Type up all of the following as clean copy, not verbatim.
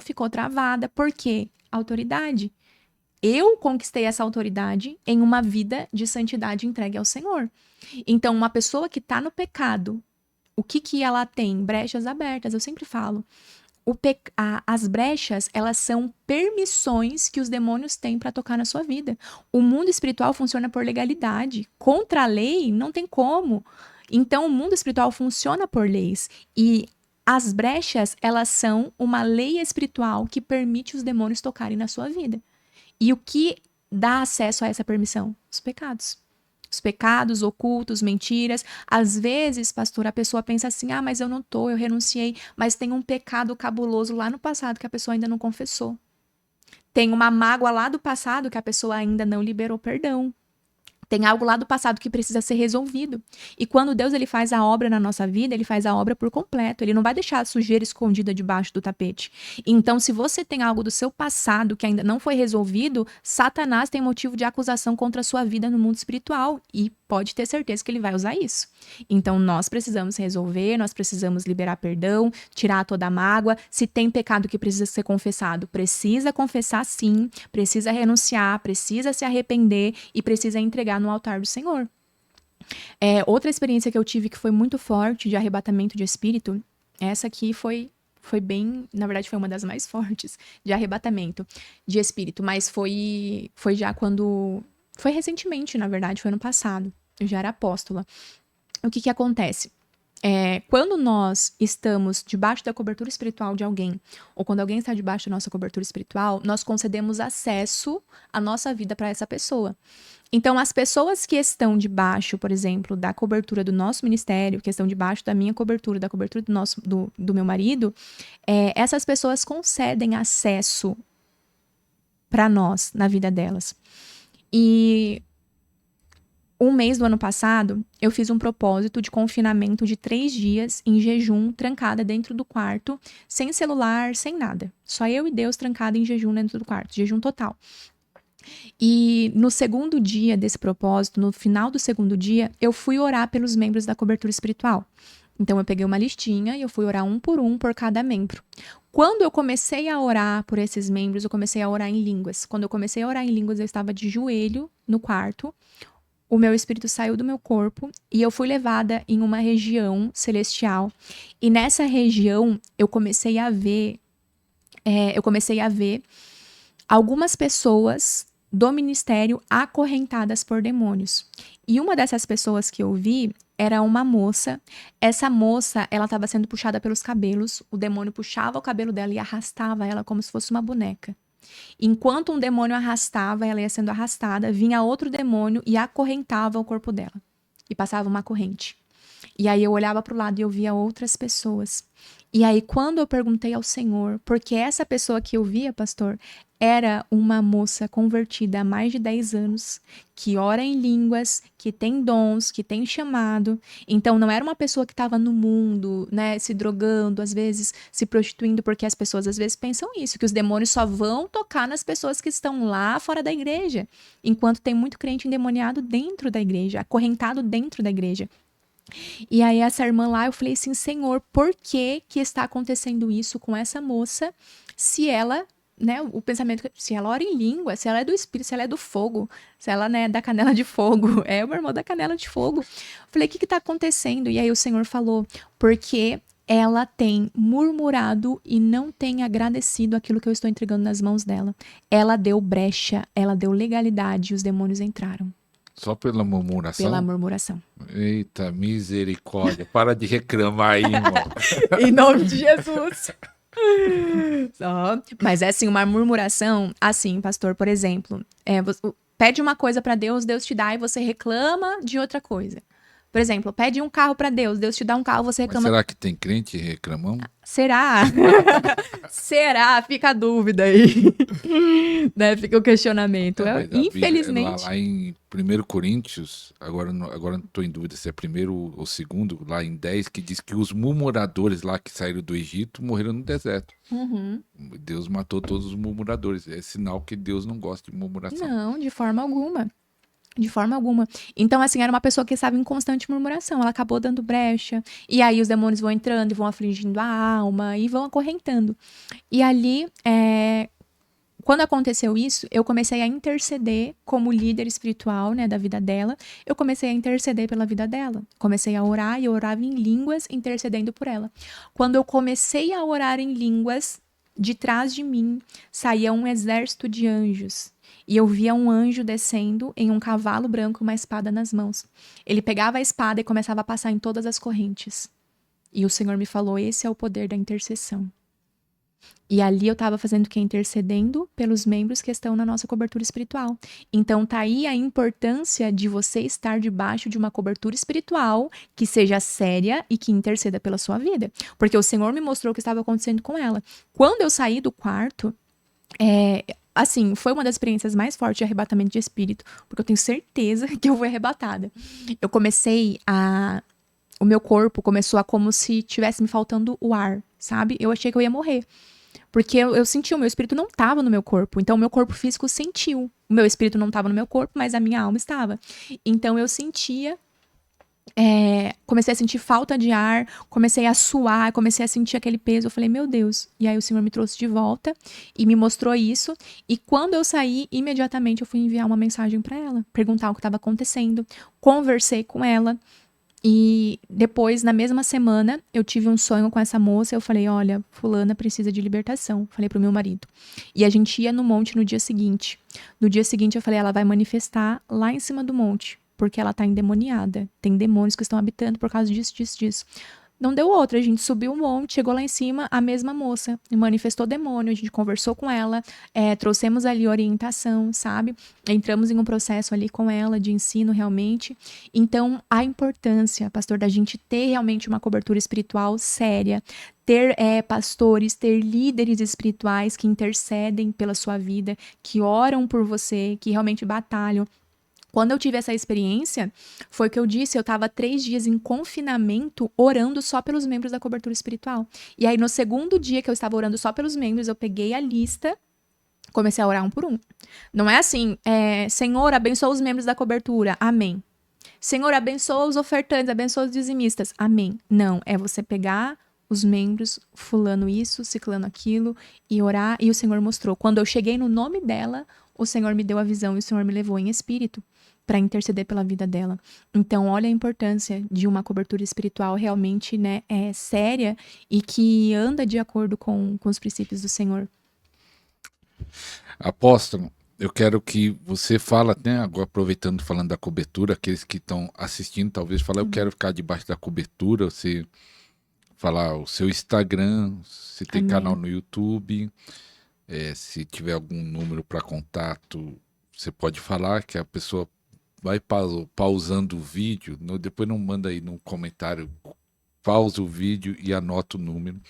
ficou travada. Por quê? Autoridade. Eu conquistei essa autoridade em uma vida de santidade entregue ao Senhor. Então, uma pessoa que está no pecado, o que que ela tem? Brechas abertas, eu sempre falo. As brechas, elas são permissões que os demônios têm para tocar na sua vida. O mundo espiritual funciona por legalidade. Contra a lei, não tem como. Então, o mundo espiritual funciona por leis. E as brechas, elas são uma lei espiritual que permite os demônios tocarem na sua vida. E o que dá acesso a essa permissão? Os pecados. Os pecados ocultos, mentiras. Às vezes, pastor, a pessoa pensa assim: ah, mas eu não tô, eu renunciei, mas tem um pecado cabuloso lá no passado que a pessoa ainda não confessou. Tem uma mágoa lá do passado que a pessoa ainda não liberou perdão. Tem algo lá do passado que precisa ser resolvido. E quando Deus ele faz a obra na nossa vida, ele faz a obra por completo. Ele não vai deixar a sujeira escondida debaixo do tapete. Então, se você tem algo do seu passado que ainda não foi resolvido, Satanás tem motivo de acusação contra a sua vida no mundo espiritual. E pode ter certeza que ele vai usar isso. Então, nós precisamos resolver, nós precisamos liberar perdão, tirar toda a mágoa. Se tem pecado que precisa ser confessado, precisa confessar sim, precisa renunciar, precisa se arrepender e precisa entregar no altar do Senhor. Outra experiência que eu tive que foi muito forte de arrebatamento de espírito, essa aqui foi bem, na verdade foi uma das mais fortes de arrebatamento de espírito, mas foi já quando, foi recentemente, na verdade, foi ano passado, eu já era apóstola. O que que acontece? Quando nós estamos debaixo da cobertura espiritual de alguém, ou quando alguém está debaixo da nossa cobertura espiritual, nós concedemos acesso à nossa vida para essa pessoa. Então, as pessoas que estão debaixo, por exemplo, da cobertura do nosso ministério, que estão debaixo da minha cobertura, da cobertura do meu marido, essas pessoas concedem acesso para nós na vida delas. E um mês do ano passado, eu fiz um propósito de confinamento de 3 dias em jejum, trancada dentro do quarto, sem celular, sem nada. Só eu e Deus trancada em jejum dentro do quarto, jejum total. E no segundo dia desse propósito, no final do segundo dia, eu fui orar pelos membros da cobertura espiritual. Então eu peguei uma listinha e eu fui orar um por cada membro. Quando eu comecei a orar por esses membros, eu comecei a orar em línguas. Quando eu comecei a orar em línguas, eu estava de joelho no quarto. O meu espírito saiu do meu corpo e eu fui levada em uma região celestial. E nessa região eu comecei a ver algumas pessoas do ministério acorrentadas por demônios. E uma dessas pessoas que eu vi era uma moça. Essa moça, ela estava sendo puxada pelos cabelos. O demônio puxava o cabelo dela e arrastava ela como se fosse uma boneca. Enquanto um demônio arrastava, ela ia sendo arrastada, vinha outro demônio e acorrentava o corpo dela. E passava uma corrente. E aí eu olhava para o lado e eu via outras pessoas. E aí quando eu perguntei ao Senhor, porque essa pessoa que eu via, pastor, era uma moça convertida há mais de 10 anos, que ora em línguas, que tem dons, que tem chamado. Então não era uma pessoa que estava no mundo, né, se drogando, às vezes se prostituindo, porque as pessoas às vezes pensam isso, que os demônios só vão tocar nas pessoas que estão lá fora da igreja, enquanto tem muito crente endemoniado dentro da igreja, acorrentado dentro da igreja. E aí essa irmã lá, eu falei assim, Senhor, por que que está acontecendo isso com essa moça, se ela, né, o pensamento, se ela ora em língua, se ela é do espírito, se ela é do fogo, se ela, né, é da canela de fogo, é uma irmã da canela de fogo. Eu falei, o que que tá acontecendo? E aí o Senhor falou, porque ela tem murmurado e não tem agradecido aquilo que eu estou entregando nas mãos dela. Ela deu brecha, ela deu legalidade e os demônios entraram. Só pela murmuração? Pela murmuração. Eita, misericórdia. Para de reclamar aí, irmão. Em nome de Jesus. Mas é assim, uma murmuração, assim, pastor, por exemplo, você pede uma coisa pra Deus, Deus te dá e você reclama de outra coisa. Por exemplo, pede um carro pra Deus, Deus te dá um carro, você Mas reclama. será que tem crente reclamando? Será? Será? Fica a dúvida aí. Né? Fica o questionamento. Mas Infelizmente. lá em 1 Coríntios, agora não estou em dúvida se é primeiro ou segundo, lá em 10, que diz que os murmuradores lá que saíram do Egito morreram no deserto. Uhum. Deus matou todos os murmuradores. É sinal que Deus não gosta de murmuração. Não, de forma alguma. De forma alguma. Então, assim, era uma pessoa que estava em constante murmuração. Ela acabou dando brecha. E aí os demônios vão entrando e vão afligindo a alma e vão acorrentando. E ali, quando aconteceu isso, eu comecei a interceder como líder espiritual, né, da vida dela. Eu comecei a interceder pela vida dela. Comecei a orar e eu orava em línguas, intercedendo por ela. Quando eu comecei a orar em línguas, de trás de mim saía um exército de anjos. E eu via um anjo descendo em um cavalo branco, uma espada nas mãos. Ele pegava a espada e começava a passar em todas as correntes. E o Senhor me falou: esse é o poder da intercessão. E ali eu estava fazendo o quê? Intercedendo pelos membros que estão na nossa cobertura espiritual. Então tá aí a importância de você estar debaixo de uma cobertura espiritual que seja séria e que interceda pela sua vida. Porque o Senhor me mostrou o que estava acontecendo com ela. Quando eu saí do quarto, assim, foi uma das experiências mais fortes de arrebatamento de espírito, porque eu tenho certeza que eu fui arrebatada. Eu comecei a... O meu corpo começou a como se tivesse me faltando o ar, sabe? Eu achei que eu ia morrer. Porque eu senti, o meu espírito não estava no meu corpo. Então, o meu corpo físico sentiu. O meu espírito não estava no meu corpo, mas a minha alma estava. Então, eu sentia... comecei a sentir falta de ar, comecei a suar, comecei a sentir aquele peso. Eu falei, meu Deus. E aí o Senhor me trouxe de volta e me mostrou isso. E quando eu saí, imediatamente eu fui enviar uma mensagem para ela, perguntar o que estava acontecendo. Conversei com ela. E depois, na mesma semana, eu tive um sonho com essa moça. Eu falei, olha, fulana precisa de libertação. Falei pro meu marido. E a gente ia no monte no dia seguinte. No dia seguinte, eu falei, ela vai manifestar lá em cima do monte. Porque ela tá endemoniada. Tem demônios que estão habitando por causa disso, disso, disso. Não deu outra, a gente subiu um monte, chegou lá em cima, a mesma moça manifestou demônio, a gente conversou com ela, trouxemos ali orientação, sabe? Entramos em um processo ali com ela de ensino realmente. Então, a importância, pastor, da gente ter realmente uma cobertura espiritual séria, ter pastores, ter líderes espirituais que intercedem pela sua vida, que oram por você, que realmente batalham. Quando eu tive essa experiência, foi o que eu disse, eu estava 3 dias em confinamento orando só pelos membros da cobertura espiritual. E aí, no segundo dia que eu estava orando só pelos membros, eu peguei a lista, comecei a orar um por um. Não é assim, Senhor, abençoa os membros da cobertura, amém. Senhor, abençoa os ofertantes, abençoa os dizimistas, amém. Não, é você pegar os membros, fulano isso, ciclano aquilo, e orar, e o Senhor mostrou. Quando eu cheguei no nome dela, o Senhor me deu a visão e o Senhor me levou em espírito para interceder pela vida dela. Então, olha a importância de uma cobertura espiritual realmente, né, séria e que anda de acordo com os princípios do Senhor. Apóstolo, eu quero que você fala, né, agora aproveitando, falando da cobertura, aqueles que estão assistindo, talvez falar, eu quero ficar debaixo da cobertura, você falar o seu Instagram, se tem Amém. canal no YouTube, se tiver algum número para contato, você pode falar que a pessoa vai pausando o vídeo, depois não manda aí no comentário, pausa o vídeo e anota o número,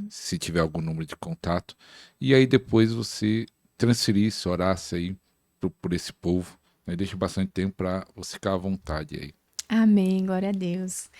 se tiver algum número de contato, e aí depois você transferisse, orasse aí por esse povo, né? Deixa bastante tempo para você ficar à vontade aí. Amém, glória a Deus.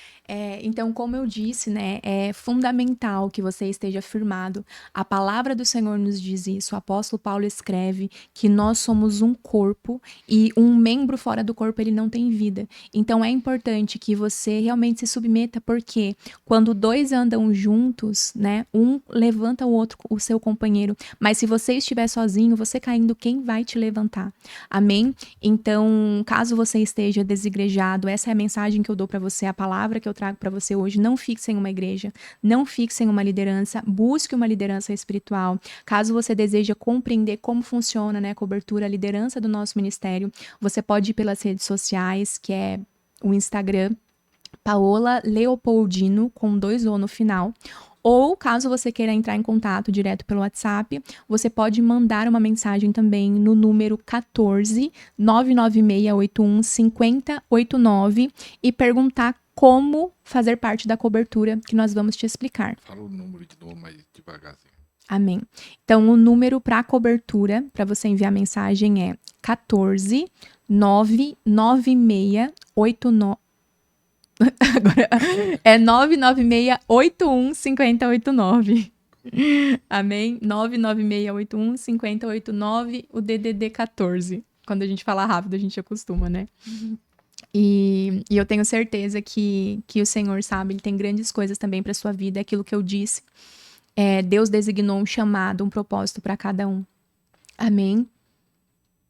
Então, como eu disse, né, é fundamental que você esteja firmado. A palavra do Senhor nos diz isso. O apóstolo Paulo escreve que nós somos um corpo e um membro fora do corpo, ele não tem vida. Então, é importante que você realmente se submeta, porque quando 2 andam juntos, né, um levanta o outro, o seu companheiro. Mas se você estiver sozinho, você caindo, quem vai te levantar? Amém? Então, caso você esteja desigrejado, essa é a mensagem que eu dou para você, a palavra que eu trago para você hoje. Não fique sem uma igreja, não fique sem uma liderança, busque uma liderança espiritual. Caso você deseja compreender como funciona, né, a cobertura, a liderança do nosso ministério, você pode ir pelas redes sociais, que é o Instagram, Paola Leopoldino, com 2 O no final. Ou, caso você queira entrar em contato direto pelo WhatsApp, você pode mandar uma mensagem também no número 14 99681 5089 e perguntar como fazer parte da cobertura que nós vamos te explicar. Fala o número de novo, mais devagarzinho. Amém. Então, o número para cobertura, para você enviar mensagem é 14 99689 Agora é 996815089. Amém? 996815089, o DDD 14. Quando a gente fala rápido, a gente acostuma, né? E eu tenho certeza que o Senhor sabe, Ele tem grandes coisas também para sua vida. É aquilo que eu disse. Deus designou um chamado, um propósito para cada um. Amém?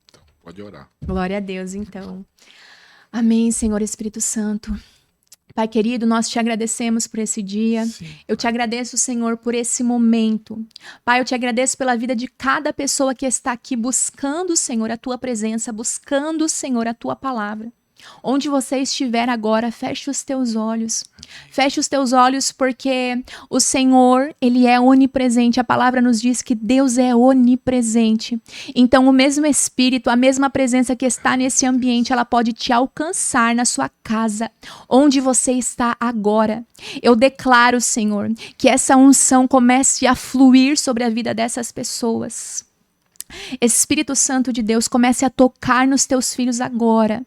Então, pode orar. Glória a Deus, então. Amém, Senhor Espírito Santo. Pai querido, nós te agradecemos por esse dia. Sim. Eu te agradeço, Senhor, por esse momento. Pai, eu te agradeço pela vida de cada pessoa que está aqui buscando, Senhor, a tua presença, buscando, Senhor, a tua palavra. Onde você estiver agora, feche os teus olhos. Feche os teus olhos porque o Senhor, Ele é onipresente. A palavra nos diz que Deus é onipresente. Então, o mesmo Espírito, a mesma presença que está nesse ambiente, ela pode te alcançar na sua casa, onde você está agora. Eu declaro, Senhor, que essa unção comece a fluir sobre a vida dessas pessoas. Espírito Santo de Deus, comece a tocar nos teus filhos agora.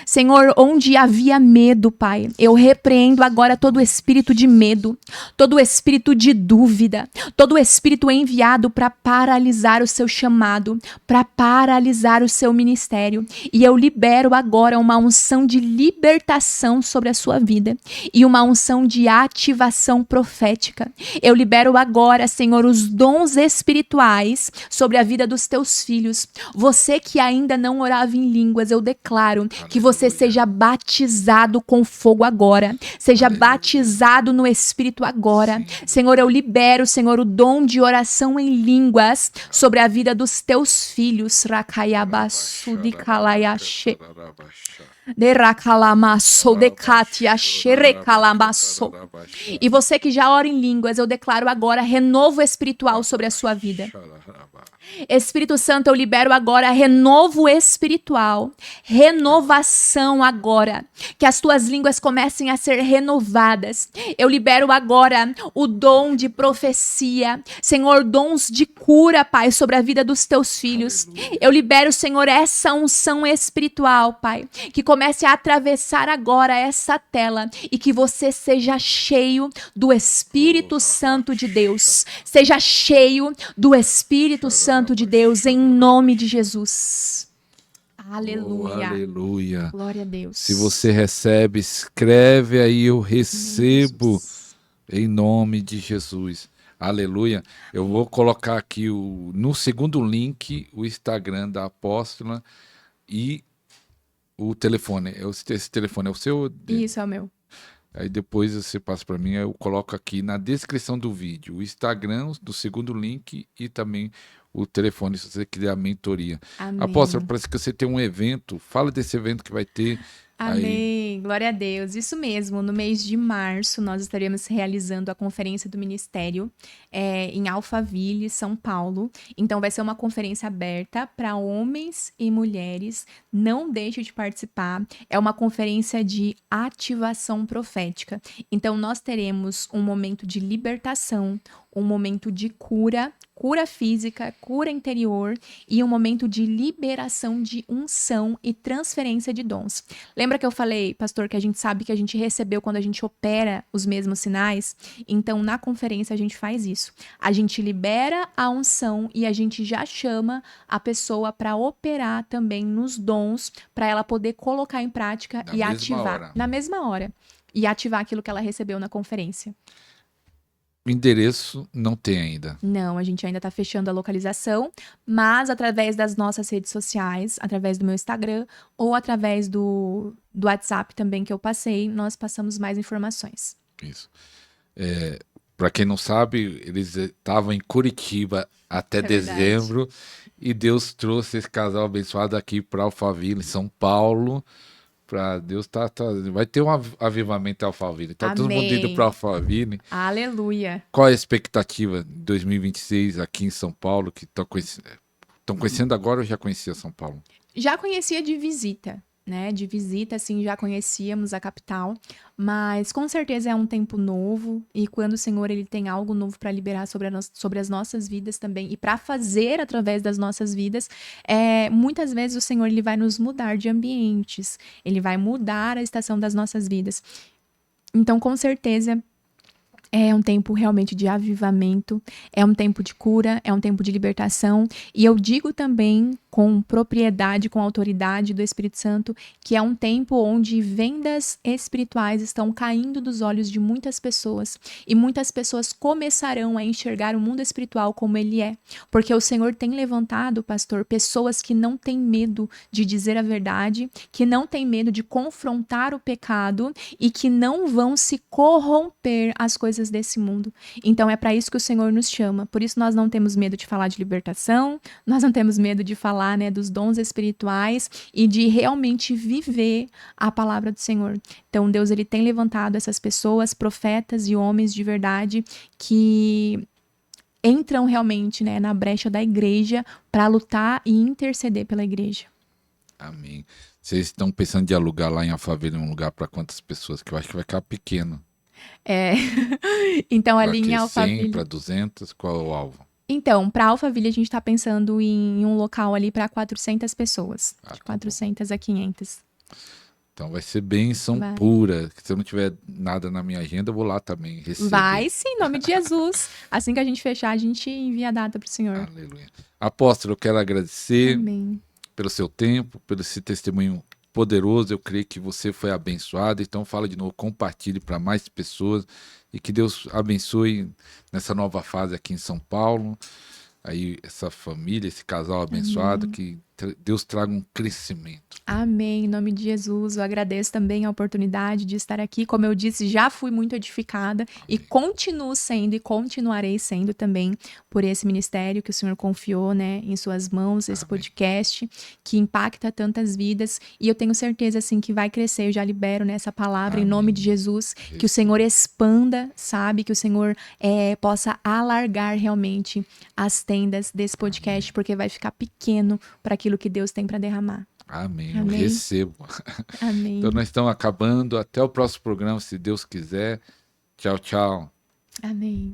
Senhor, onde havia medo, Pai, eu repreendo agora todo espírito de medo, todo espírito de dúvida, todo espírito enviado para paralisar o seu chamado, para paralisar o seu ministério. E eu libero agora uma unção de libertação sobre a sua vida e uma unção de ativação profética. Eu libero agora, Senhor, os dons espirituais sobre a vida dos teus filhos. Você que ainda não orava em línguas, eu declaro que você seja batizado com fogo agora. Seja batizado no Espírito agora. Senhor, eu libero, Senhor, o dom de oração em línguas sobre a vida dos teus filhos. Rakayabasudikalayashe. E você que já ora em línguas, eu declaro agora renovo espiritual sobre a sua vida. Espírito Santo, eu libero agora renovo espiritual, renovação agora, que as tuas línguas comecem a ser renovadas. Eu libero agora o dom de profecia, Senhor, dons de cura, Pai, sobre a vida dos teus filhos. Eu libero, Senhor, essa unção espiritual, Pai, que comece a atravessar agora essa tela e que você seja cheio do Espírito Santo de Deus. Seja cheio do Espírito Santo de Deus, em nome de Jesus. Aleluia. Aleluia. Glória a Deus. Se você recebe, escreve aí, eu recebo, em nome de Jesus. Aleluia. Eu vou colocar aqui no segundo link o Instagram da apóstola e o telefone. Esse telefone é o seu? Isso, é o meu. Aí depois você passa para mim, eu coloco aqui na descrição do vídeo o Instagram do segundo link e também o telefone se você quiser a mentoria. Amém. Apóstolo, parece que você tem um evento. Fala desse evento que vai ter. Amém. Aí. Glória a Deus. Isso mesmo. No mês de março, nós estaremos realizando a Conferência do Ministério em Alphaville, São Paulo. Então, vai ser uma conferência aberta para homens e mulheres. Não deixe de participar. É uma conferência de ativação profética. Então, nós teremos um momento de libertação, um momento de cura física, cura interior e um momento de liberação de unção e transferência de dons. Lembra que eu falei, pastor, que a gente sabe que a gente recebeu quando a gente opera os mesmos sinais? Então, na conferência, a gente faz isso. A gente libera a unção e a gente já chama a pessoa para operar também nos dons, para ela poder colocar em prática e ativar na mesma hora. E ativar aquilo que ela recebeu na conferência. O endereço não tem ainda. Não, a gente ainda está fechando a localização, mas através das nossas redes sociais, através do meu Instagram ou através do WhatsApp também que eu passei, nós passamos mais informações. Isso. Para quem não sabe, eles estavam em Curitiba até dezembro e Deus trouxe esse casal abençoado aqui para Alphaville, em São Paulo. Deus vai ter um avivamento em Alphaville. Tá todo mundo indo para Alphaville. Aleluia. Qual é a expectativa de 2026 aqui em São Paulo, que estão conhecendo agora ou já conhecia São Paulo? Já conhecia de visita, né? De visita, assim, já conhecíamos a capital, mas com certeza é um tempo novo e quando o Senhor ele tem algo novo para liberar sobre as nossas vidas também e para fazer através das nossas vidas, muitas vezes o Senhor ele vai nos mudar de ambientes, ele vai mudar a estação das nossas vidas. Então, com certeza, É um tempo realmente de avivamento, é um tempo de cura, é um tempo de libertação. E eu digo também com propriedade, com autoridade do Espírito Santo, que é um tempo onde vendas espirituais estão caindo dos olhos de muitas pessoas. E muitas pessoas começarão a enxergar o mundo espiritual como ele é. Porque o Senhor tem levantado, pastor, pessoas que não têm medo de dizer a verdade, que não têm medo de confrontar o pecado e que não vão se corromper às coisas desse mundo. Então é para isso que o Senhor nos chama. Por isso nós não temos medo de falar de libertação, nós não temos medo de falar, né, dos dons espirituais e de realmente viver a palavra do Senhor. Então Deus ele tem levantado essas pessoas, profetas e homens de verdade que entram realmente, né, na brecha da igreja para lutar e interceder pela igreja. Amém. Vocês estão pensando de alugar lá em Alphaville um lugar para quantas pessoas? Que eu acho que vai ficar pequeno. É. Então Para ali em quê? 100, para Alphaville. 200? Qual é o alvo? Então, para Alphaville a gente está pensando em um local ali para 400 pessoas, Ah, de tá bom. 400 a 500. Então vai ser bênção Vai. pura. Se eu não tiver nada na minha agenda, eu vou lá também receber. Vai sim, em nome de Jesus. Assim que a gente fechar, a gente envia a data para o Senhor. Aleluia. Apóstolo, eu quero agradecer Amém. pelo seu tempo, pelo esse testemunho poderoso. Eu creio que você foi abençoado. Então fala de novo, compartilhe para mais pessoas e que Deus abençoe nessa nova fase aqui em São Paulo. Aí essa família, esse casal abençoado, Amém. que Deus traga um crescimento. Amém, em nome de Jesus. Eu agradeço também a oportunidade de estar aqui. Como eu disse, já fui muito edificada e continuo sendo e continuarei sendo também por esse ministério que o Senhor confiou, né, em suas mãos, esse Amém. podcast que impacta tantas vidas e eu tenho certeza assim que vai crescer. Eu já libero nessa palavra em nome de Jesus, que o Senhor expanda, sabe, que o Senhor possa alargar realmente as tendas desse podcast, porque vai ficar pequeno para aquilo que Deus tem para derramar. Amém. Eu Amém. recebo. Amém. Então nós estamos acabando. Até o próximo programa, se Deus quiser. Tchau, tchau. Amém.